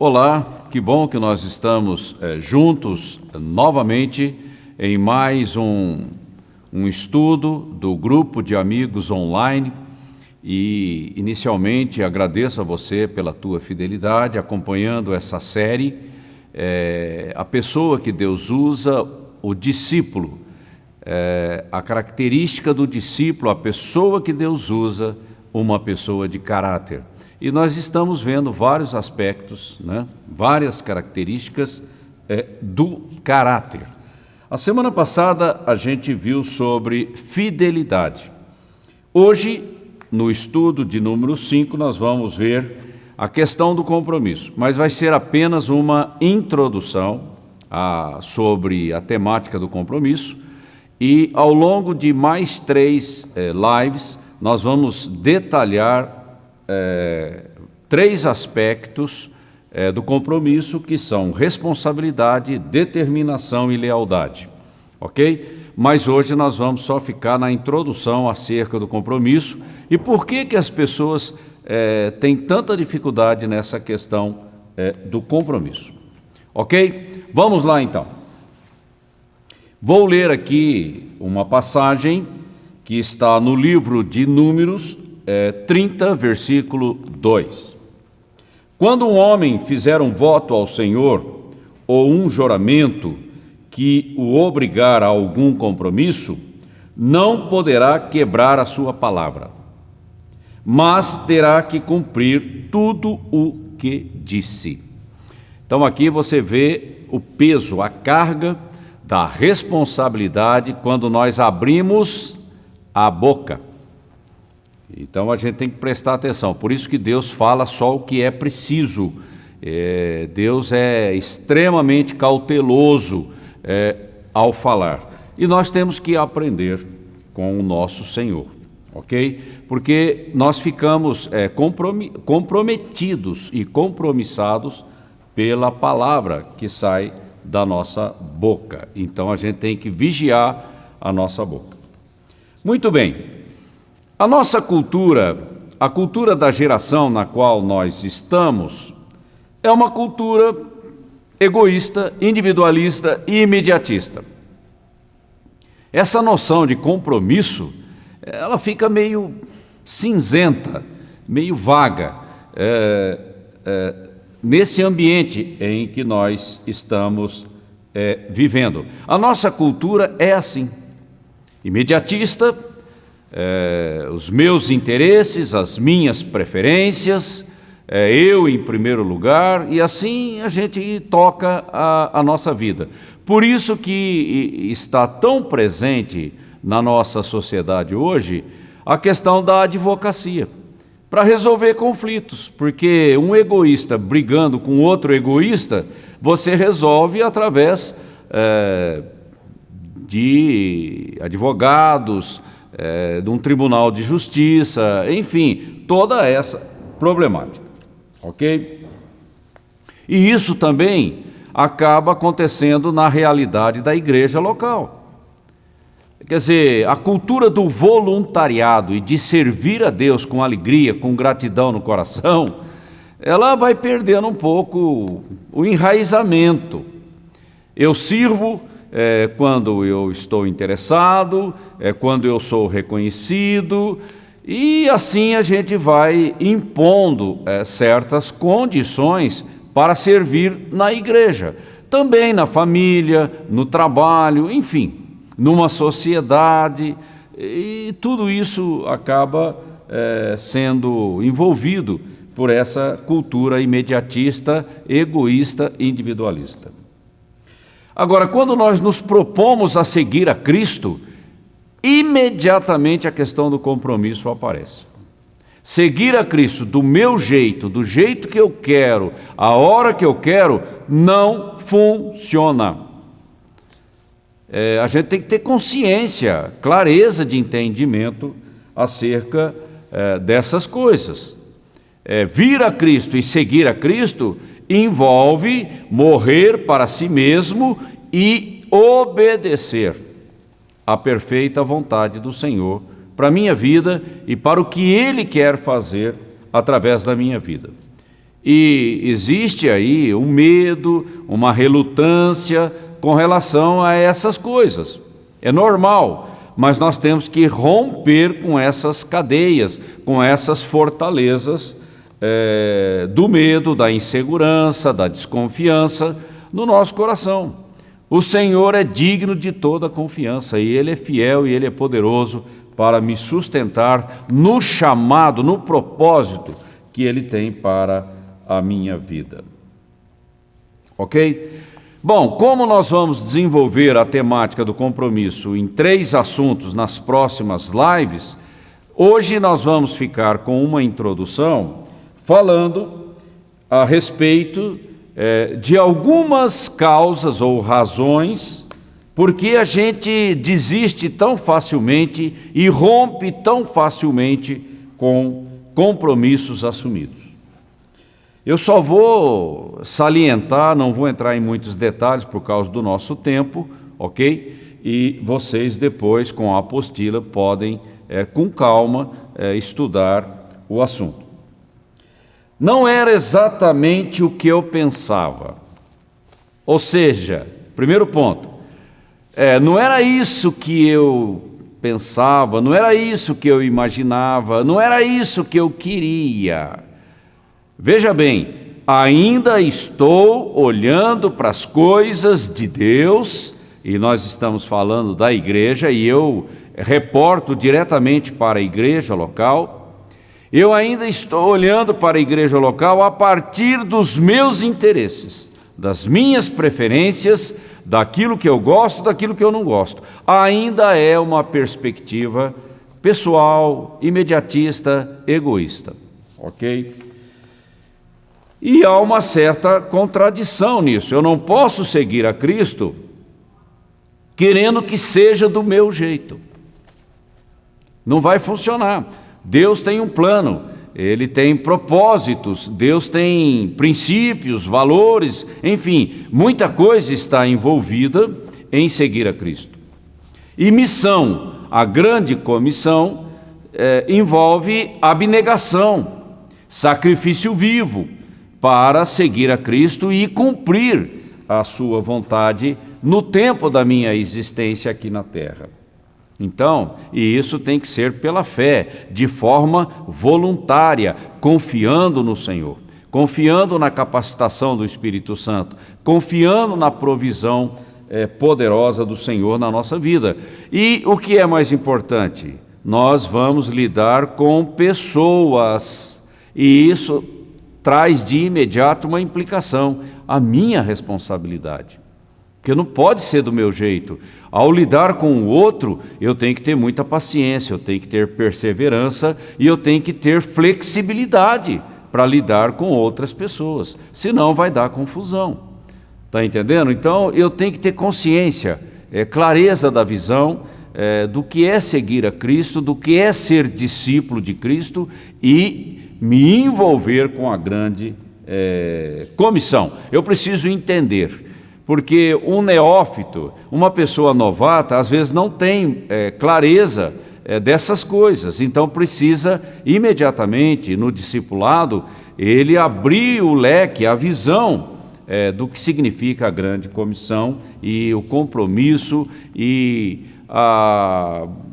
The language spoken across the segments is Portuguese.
Olá, que bom que nós estamos juntos novamente em mais um estudo do grupo de amigos online e inicialmente agradeço a você pela tua fidelidade acompanhando essa série, a pessoa que Deus usa, o discípulo, a característica do discípulo, a pessoa que Deus usa, uma pessoa de caráter. E nós estamos vendo vários aspectos, várias características do caráter. A semana passada a gente viu sobre fidelidade. Hoje, no estudo de número 5, nós vamos ver a questão do compromisso, mas vai ser apenas uma introdução sobre a temática do compromisso e ao longo de mais 3 lives nós vamos detalhar 3 aspectos do compromisso, que são responsabilidade, determinação e lealdade, ok? Mas hoje nós vamos só ficar na introdução acerca do compromisso e por que as pessoas têm tanta dificuldade nessa questão do compromisso, ok? Vamos lá então. Vou ler aqui uma passagem que está no livro de Números 30, versículo 2. Quando um homem fizer um voto ao Senhor ou um juramento que o obrigar a algum compromisso, não poderá quebrar a sua palavra, mas terá que cumprir tudo o que disse. Então aqui você vê o peso, a carga da responsabilidade quando nós abrimos a boca. Então a gente tem que prestar atenção, por isso que Deus fala só o que é preciso. Deus é extremamente cauteloso ao falar. E nós temos que aprender com o nosso Senhor, ok? Porque nós ficamos comprometidos e compromissados pela palavra que sai da nossa boca. Então a gente tem que vigiar a nossa boca. Muito bem. A nossa cultura, a cultura da geração na qual nós estamos, é uma cultura egoísta, individualista e imediatista. Essa noção de compromisso, ela fica meio cinzenta, meio vaga, nesse ambiente em que nós estamos vivendo. A nossa cultura é assim, imediatista, os meus interesses, as minhas preferências, eu em primeiro lugar, e assim a gente toca a nossa vida. Por isso que está tão presente na nossa sociedade hoje a questão da advocacia, para resolver conflitos, porque um egoísta brigando com outro egoísta, você resolve através de advogados, de um tribunal de justiça, enfim, toda essa problemática, ok? E isso também acaba acontecendo na realidade da igreja local. Quer dizer, a cultura do voluntariado e de servir a Deus com alegria, com gratidão no coração, ela vai perdendo um pouco o enraizamento. Eu sirvo quando eu estou interessado, quando eu sou reconhecido, e assim a gente vai impondo certas condições para servir na igreja, também na família, no trabalho, enfim, numa sociedade, e tudo isso acaba sendo envolvido por essa cultura imediatista, egoísta e individualista. Agora, quando nós nos propomos a seguir a Cristo, imediatamente a questão do compromisso aparece. Seguir a Cristo do meu jeito, do jeito que eu quero, a hora que eu quero, não funciona. A gente tem que ter consciência, clareza de entendimento acerca dessas coisas. Vir a Cristo e seguir a Cristo envolve morrer para si mesmo e obedecer à perfeita vontade do Senhor para a minha vida e para o que Ele quer fazer através da minha vida. E existe aí um medo, uma relutância com relação a essas coisas. É normal, mas nós temos que romper com essas cadeias, com essas fortalezas do medo, da insegurança, da desconfiança no nosso coração. O Senhor é digno de toda confiança, e Ele é fiel e Ele é poderoso para me sustentar no chamado, no propósito que Ele tem para a minha vida. Ok? Bom, como nós vamos desenvolver a temática do compromisso em 3 assuntos nas próximas lives, hoje nós vamos ficar com uma introdução falando a respeito de algumas causas ou razões porque a gente desiste tão facilmente e rompe tão facilmente com compromissos assumidos. Eu só vou salientar, não vou entrar em muitos detalhes por causa do nosso tempo, ok? E vocês depois, com a apostila, podem, com calma, estudar o assunto. Não era exatamente o que eu pensava. Ou seja, primeiro ponto, não era isso que eu pensava, não era isso que eu imaginava, não era isso que eu queria. Veja bem, ainda estou olhando para as coisas de Deus, e nós estamos falando da igreja, e eu reporto diretamente para a igreja local. Eu ainda estou olhando para a igreja local a partir dos meus interesses, das minhas preferências, daquilo que eu gosto, daquilo que eu não gosto. Ainda é uma perspectiva pessoal, imediatista, egoísta, ok? E há uma certa contradição nisso. Eu não posso seguir a Cristo querendo que seja do meu jeito. Não vai funcionar. Deus tem um plano, Ele tem propósitos, Deus tem princípios, valores, enfim, muita coisa está envolvida em seguir a Cristo. E missão, a grande comissão, envolve abnegação, sacrifício vivo, para seguir a Cristo e cumprir a sua vontade no tempo da minha existência aqui na terra. Então, e isso tem que ser pela fé, de forma voluntária, confiando no Senhor, confiando na capacitação do Espírito Santo, confiando na provisão poderosa do Senhor na nossa vida. E o que é mais importante? Nós vamos lidar com pessoas, e isso traz de imediato uma implicação, a minha responsabilidade. Porque não pode ser do meu jeito. Ao lidar com o outro, eu tenho que ter muita paciência, eu tenho que ter perseverança e eu tenho que ter flexibilidade para lidar com outras pessoas. Senão vai dar confusão. Está entendendo? Então eu tenho que ter consciência, clareza da visão do que é seguir a Cristo, do que é ser discípulo de Cristo e me envolver com a grande comissão. Eu preciso entender. Porque um neófito, uma pessoa novata, às vezes não tem clareza dessas coisas, então precisa imediatamente no discipulado ele abrir o leque, a visão do que significa a grande comissão e o compromisso e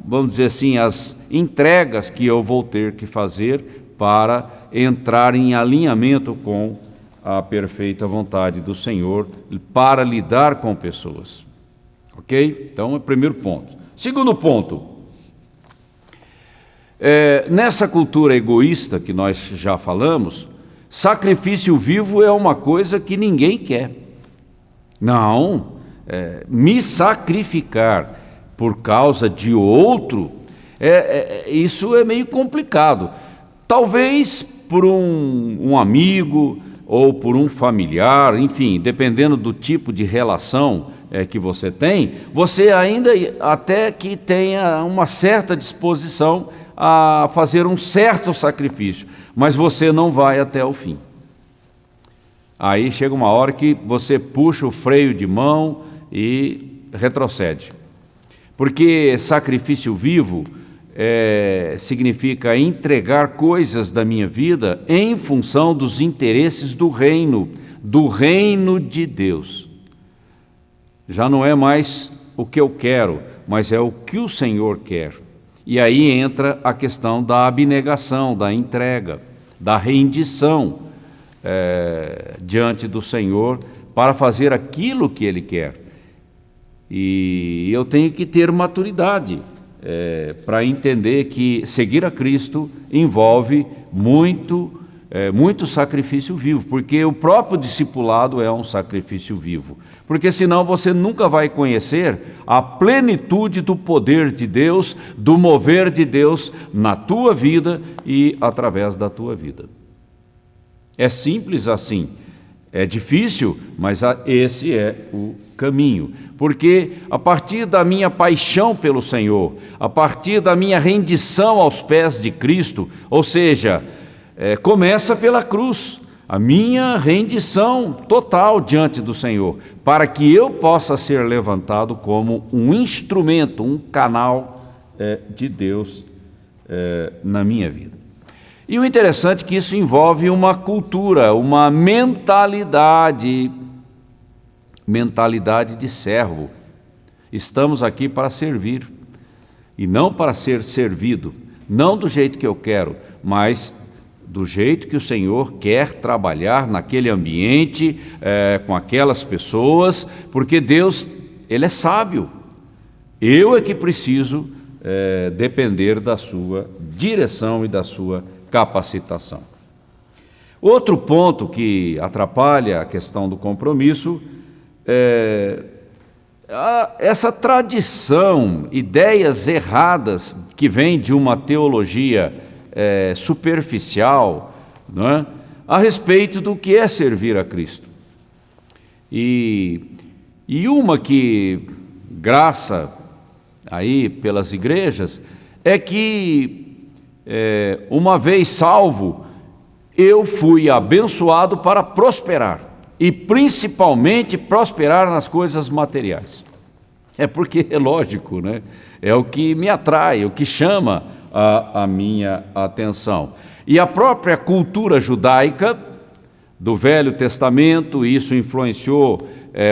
vamos dizer assim, as entregas que eu vou ter que fazer para entrar em alinhamento com a perfeita vontade do Senhor para lidar com pessoas. Ok? Então, é o primeiro ponto. Segundo ponto, nessa cultura egoísta que nós já falamos, sacrifício vivo é uma coisa que ninguém quer. Não, me sacrificar por causa de outro, isso é meio complicado. Talvez por um amigo, ou por um familiar, enfim, dependendo do tipo de relação que você tem, você ainda até que tenha uma certa disposição a fazer um certo sacrifício, mas você não vai até o fim. Aí chega uma hora que você puxa o freio de mão e retrocede. Porque sacrifício vivo significa entregar coisas da minha vida em função dos interesses do reino de Deus. Já não é mais o que eu quero, mas é o que o Senhor quer. E aí entra a questão da abnegação, da entrega, da rendição diante do Senhor para fazer aquilo que Ele quer. E eu tenho que ter maturidade para entender que seguir a Cristo envolve muito sacrifício vivo, porque o próprio discipulado é um sacrifício vivo. Porque senão você nunca vai conhecer a plenitude do poder de Deus, do mover de Deus na tua vida e através da tua vida. É simples assim. É difícil, mas esse é o caminho. Porque a partir da minha paixão pelo Senhor, a partir da minha rendição aos pés de Cristo, ou seja, começa pela cruz, a minha rendição total diante do Senhor, para que eu possa ser levantado como um instrumento, um canal de Deus na minha vida. E o interessante é que isso envolve uma cultura, uma mentalidade de servo. Estamos aqui para servir e não para ser servido, não do jeito que eu quero, mas do jeito que o Senhor quer trabalhar naquele ambiente, com aquelas pessoas, porque Deus, Ele é sábio. Eu é que preciso depender da sua direção e da sua capacitação. Outro ponto que atrapalha a questão do compromisso é essa tradição, ideias erradas que vêm de uma teologia superficial, não é? A respeito do que é servir a Cristo. E uma que graça aí pelas igrejas é que uma vez salvo, eu fui abençoado para prosperar, e principalmente prosperar nas coisas materiais. Porque é lógico, né? É o que me atrai, o que chama a minha atenção. E a própria cultura judaica do Velho Testamento, isso influenciou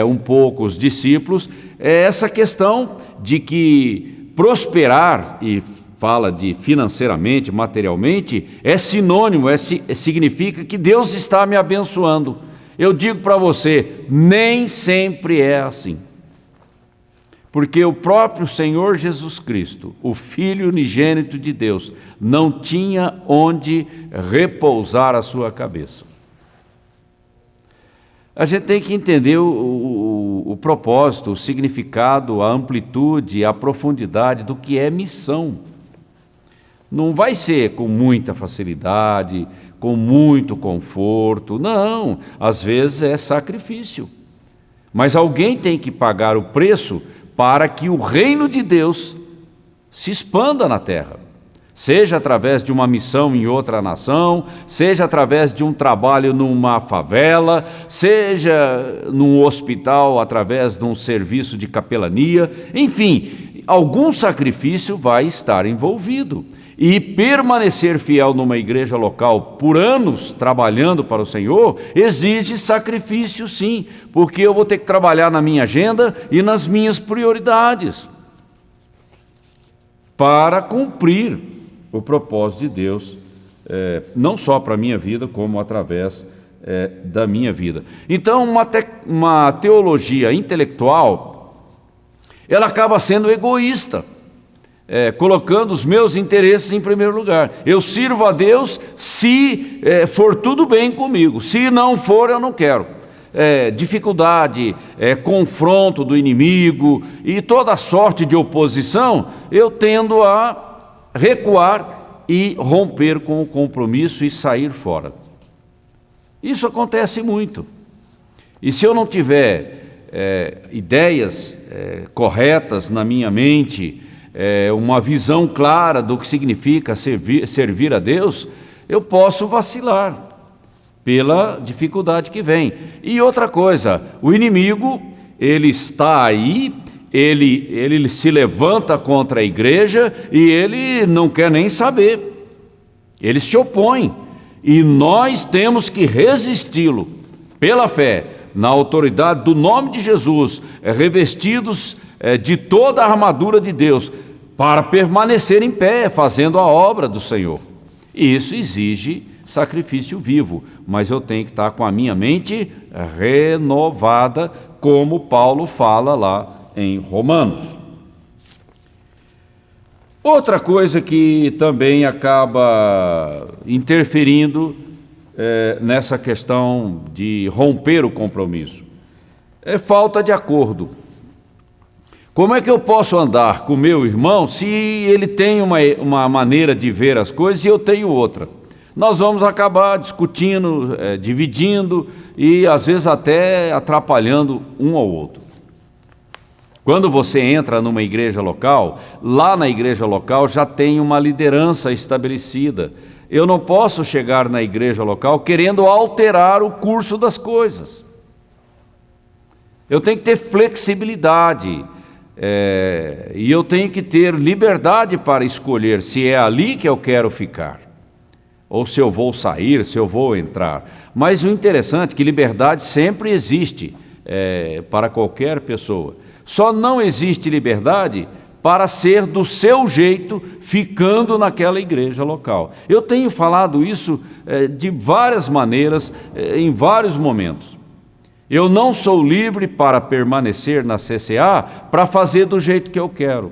um pouco os discípulos, é essa questão de que prosperar, e fala de financeiramente, materialmente, é sinônimo, significa que Deus está me abençoando. Eu digo para você, nem sempre é assim. Porque o próprio Senhor Jesus Cristo, o Filho unigênito de Deus, não tinha onde repousar a sua cabeça. A gente tem que entender o propósito, o significado, a amplitude, a profundidade do que é missão. Não vai ser com muita facilidade, com muito conforto, não. Às vezes é sacrifício. Mas alguém tem que pagar o preço para que o reino de Deus se expanda na terra. Seja através de uma missão em outra nação, seja através de um trabalho numa favela, seja num hospital através de um serviço de capelania, enfim, algum sacrifício vai estar envolvido. E permanecer fiel numa igreja local por anos trabalhando para o Senhor exige sacrifício, sim, porque eu vou ter que trabalhar na minha agenda e nas minhas prioridades para cumprir o propósito de Deus, não só para a minha vida, como através da minha vida. Então, uma teologia intelectual, ela acaba sendo egoísta, colocando os meus interesses em primeiro lugar. Eu sirvo a Deus se for tudo bem comigo, se não for, eu não quero. Dificuldade, confronto do inimigo e toda sorte de oposição, eu tendo a recuar e romper com o compromisso e sair fora. Isso acontece muito. E se eu não tiver ideias corretas na minha mente, uma visão clara do que significa servir a Deus, eu posso vacilar pela dificuldade que vem. E outra coisa, o inimigo, ele está aí ele se levanta contra a igreja e ele não quer nem saber. Ele se opõe. E nós temos que resisti-lo pela fé, na autoridade do nome de Jesus, revestidos de toda a armadura de Deus, para permanecer em pé, fazendo a obra do Senhor. E isso exige sacrifício vivo, mas eu tenho que estar com a minha mente renovada, como Paulo fala lá em Romanos. Outra coisa que também acaba interferindo nessa questão de romper o compromisso é falta de acordo. Como é que eu posso andar com meu irmão se ele tem uma maneira de ver as coisas e eu tenho outra? Nós vamos acabar discutindo, dividindo e às vezes até atrapalhando um ao outro. Quando você entra numa igreja local, lá na igreja local já tem uma liderança estabelecida. Eu não posso chegar na igreja local querendo alterar o curso das coisas. Eu tenho que ter flexibilidade. E eu tenho que ter liberdade para escolher se é ali que eu quero ficar, ou se eu vou sair, se eu vou entrar. Mas o interessante é que liberdade sempre existe para qualquer pessoa. Só não existe liberdade para ser do seu jeito, ficando naquela igreja local. Eu tenho falado isso de várias maneiras, em vários momentos. Eu não sou livre para permanecer na CCA para fazer do jeito que eu quero.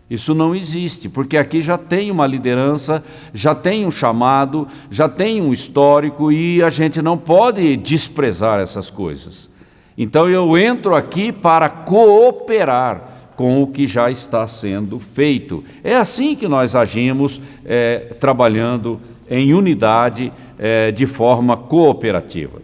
Isso não existe, porque aqui já tem uma liderança, já tem um chamado, já tem um histórico e a gente não pode desprezar essas coisas. Então eu entro aqui para cooperar com o que já está sendo feito. É assim que nós agimos, trabalhando em unidade, de forma cooperativa.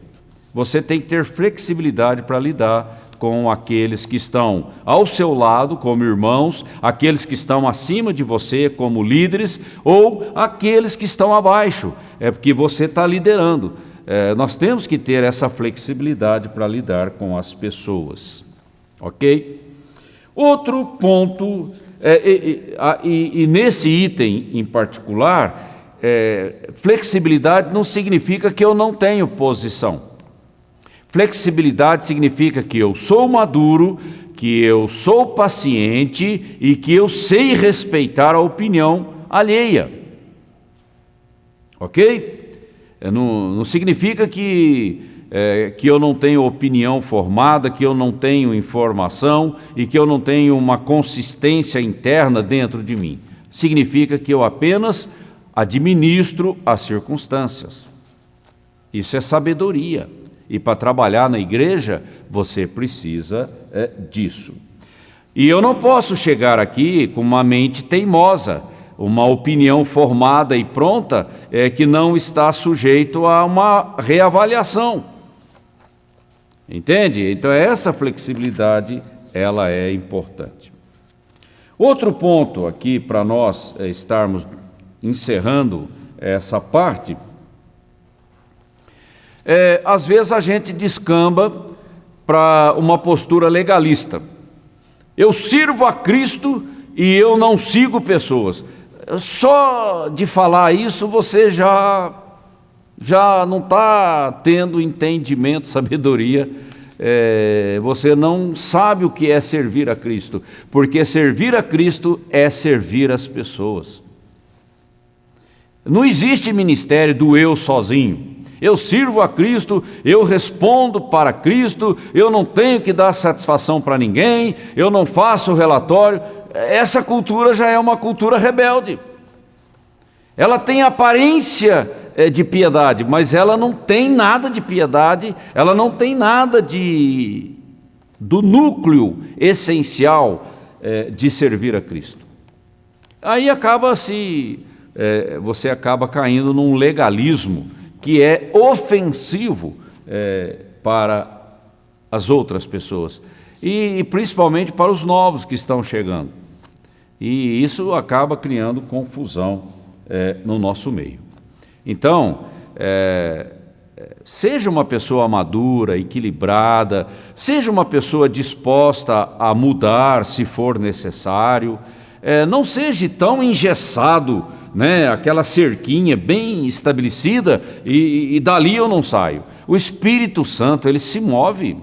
Você tem que ter flexibilidade para lidar com aqueles que estão ao seu lado como irmãos, aqueles que estão acima de você como líderes, ou aqueles que estão abaixo, porque você está liderando. Nós temos que ter essa flexibilidade para lidar com as pessoas, ok? Outro ponto, e nesse item em particular, flexibilidade não significa que eu não tenho posição. Flexibilidade significa que eu sou maduro, que eu sou paciente e que eu sei respeitar a opinião alheia. Ok? Não significa que eu não tenho opinião formada, que eu não tenho informação e que eu não tenho uma consistência interna dentro de mim. Significa que eu apenas administro as circunstâncias. Isso é sabedoria. E para trabalhar na igreja, você precisa disso. E eu não posso chegar aqui com uma mente teimosa, uma opinião formada e pronta, que não está sujeito a uma reavaliação. Entende? Então essa flexibilidade, ela é importante. Outro ponto aqui para nós estarmos encerrando essa parte, às vezes a gente descamba para uma postura legalista. Eu sirvo a Cristo e eu não sigo pessoas. Só de falar isso você já não está tendo entendimento, sabedoria. Você não sabe o que é servir a Cristo, porque servir a Cristo é servir as pessoas. Não existe ministério do eu sozinho. Eu sirvo a Cristo, eu respondo para Cristo, eu não tenho que dar satisfação para ninguém, eu não faço relatório. Essa cultura já é uma cultura rebelde. Ela tem aparência de piedade, mas ela não tem nada de piedade, ela não tem nada do núcleo essencial de servir a Cristo. Aí você acaba caindo num legalismo que é ofensivo para as outras pessoas, e principalmente para os novos que estão chegando. E isso acaba criando confusão no nosso meio. Então, seja uma pessoa madura, equilibrada, seja uma pessoa disposta a mudar se for necessário, não seja tão engessado, né, aquela cerquinha bem estabelecida e dali eu não saio. O Espírito Santo, ele se move,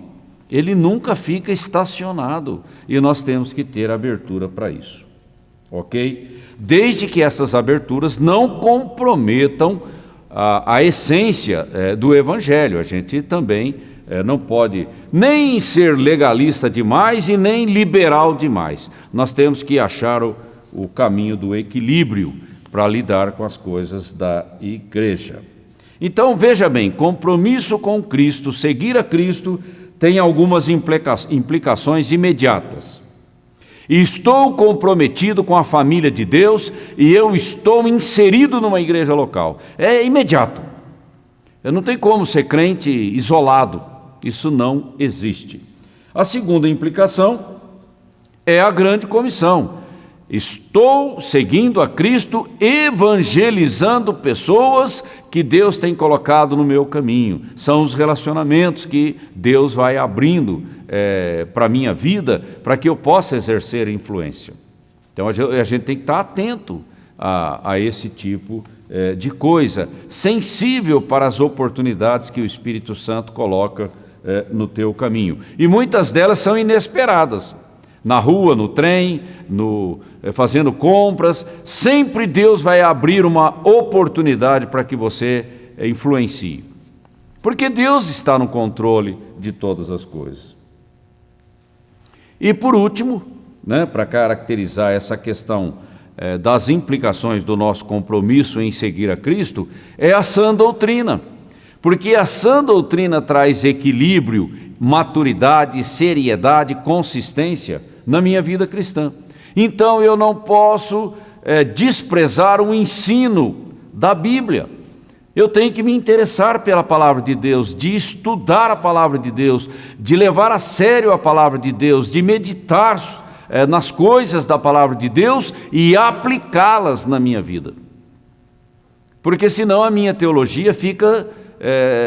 ele nunca fica estacionado e nós temos que ter abertura para isso, ok? Desde que essas aberturas não comprometam a essência do Evangelho. A gente também não pode nem ser legalista demais e nem liberal demais. Nós temos que achar o caminho do equilíbrio para lidar com as coisas da igreja. Então, veja bem, compromisso com Cristo, seguir a Cristo, tem algumas implicações imediatas. Estou comprometido com a família de Deus e eu estou inserido numa igreja local. É imediato. Eu não tenho como ser crente isolado. Isso não existe. A segunda implicação é a grande comissão. Estou seguindo a Cristo, evangelizando pessoas que Deus tem colocado no meu caminho. São os relacionamentos que Deus vai abrindo para a minha vida, para que eu possa exercer influência. Então a gente tem que estar atento a esse tipo de coisa, sensível para as oportunidades que o Espírito Santo coloca no teu caminho. E muitas delas são inesperadas. Na rua, no trem, fazendo compras, sempre Deus vai abrir uma oportunidade para que você influencie. Porque Deus está no controle de todas as coisas. E por último, né, para caracterizar essa questão das implicações do nosso compromisso em seguir a Cristo, é a sã doutrina. Porque a sã doutrina traz equilíbrio, maturidade, seriedade, consistência na minha vida cristã. Então eu não posso desprezar o ensino da Bíblia. Eu tenho que me interessar pela palavra de Deus, de estudar a palavra de Deus, de levar a sério a palavra de Deus, de meditar nas coisas da palavra de Deus e aplicá-las na minha vida. Porque senão a minha teologia fica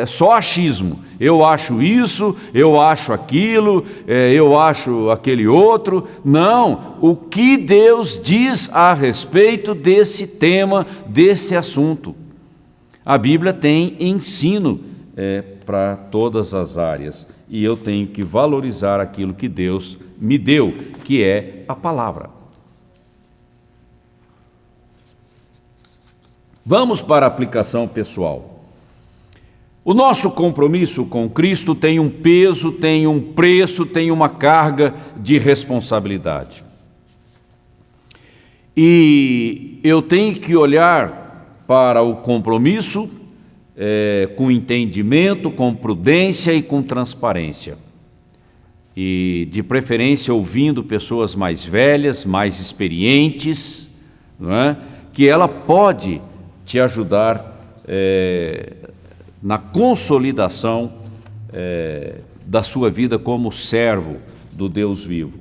só achismo. Eu acho isso, eu acho aquilo, eu acho aquele outro. Não, o que Deus diz a respeito desse tema, desse assunto. A Bíblia tem ensino para todas as áreas e eu tenho que valorizar aquilo que Deus me deu, que é a palavra. Vamos para a aplicação pessoal. O nosso compromisso com Cristo tem um peso, tem um preço, tem uma carga de responsabilidade. E eu tenho que olhar para o compromisso com entendimento, com prudência e com transparência. E de preferência ouvindo pessoas mais velhas, mais experientes, não é? Que ela pode te ajudar na consolidação da sua vida como servo do Deus vivo.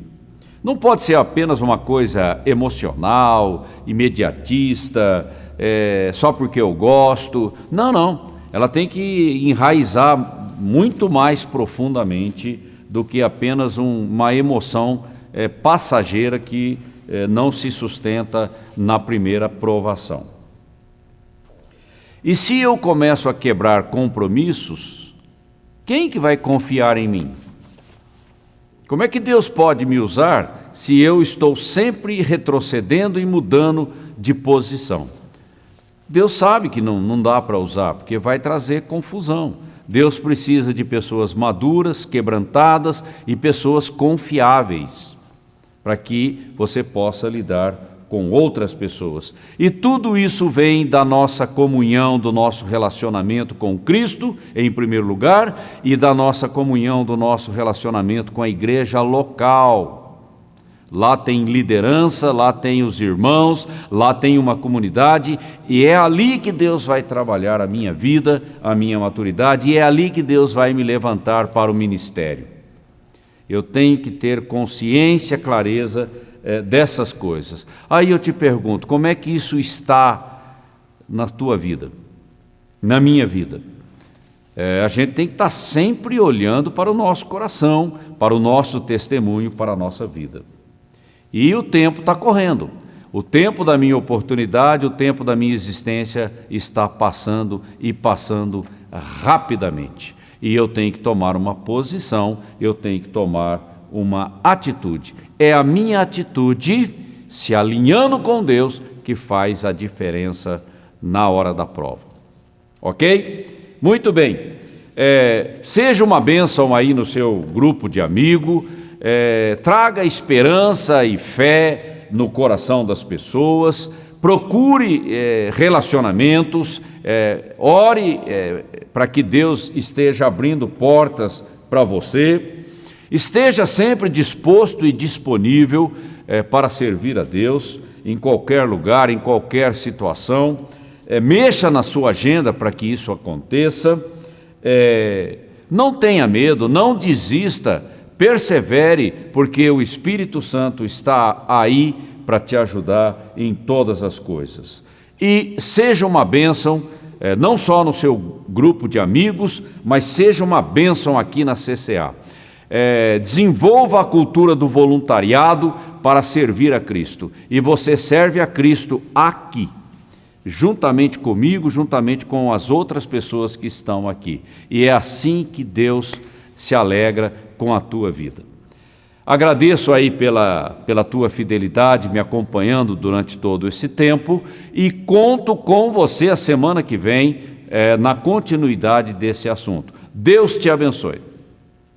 Não pode ser apenas uma coisa emocional, imediatista, só porque eu gosto. Não, não. Ela tem que enraizar muito mais profundamente do que apenas uma emoção passageira que não se sustenta na primeira provação. E se eu começo a quebrar compromissos, quem que vai confiar em mim? Como é que Deus pode me usar se eu estou sempre retrocedendo e mudando de posição? Deus sabe que não dá para usar, porque vai trazer confusão. Deus precisa de pessoas maduras, quebrantadas e pessoas confiáveis, para que você possa lidar com outras pessoas. E tudo isso vem da nossa comunhão, do nosso relacionamento com Cristo, em primeiro lugar, e da nossa comunhão, do nosso relacionamento com a igreja local. Lá tem liderança, lá tem os irmãos, lá tem uma comunidade, e é ali que Deus vai trabalhar a minha vida, a minha maturidade, e é ali que Deus vai me levantar para o ministério. Eu tenho que ter consciência, clareza dessas coisas. Aí eu te pergunto, como é que isso está na tua vida, na minha vida? A gente tem que estar sempre olhando para o nosso coração, para o nosso testemunho, para a nossa vida. E o tempo está correndo. O tempo da minha oportunidade, o tempo da minha existência está passando e passando rapidamente. E eu tenho que tomar uma posição, eu tenho que tomar uma atitude. É a minha atitude, se alinhando com Deus, que faz a diferença na hora da prova. Ok? Muito bem. Seja uma bênção aí no seu grupo de amigos, traga esperança e fé no coração das pessoas, procure relacionamentos, ore para que Deus esteja abrindo portas para você, esteja sempre disposto e disponível para servir a Deus em qualquer lugar, em qualquer situação. Mexa na sua agenda para que isso aconteça. Não tenha medo, não desista, persevere, porque o Espírito Santo está aí para te ajudar em todas as coisas. E seja uma bênção, não só no seu grupo de amigos, mas seja uma bênção aqui na CCA. Desenvolva a cultura do voluntariado para servir a Cristo. E você serve a Cristo aqui, juntamente comigo, juntamente com as outras pessoas que estão aqui. E é assim que Deus se alegra com a tua vida. Agradeço aí pela tua fidelidade, me acompanhando durante todo esse tempo, e conto com você a semana que vem, na continuidade desse assunto. Deus te abençoe.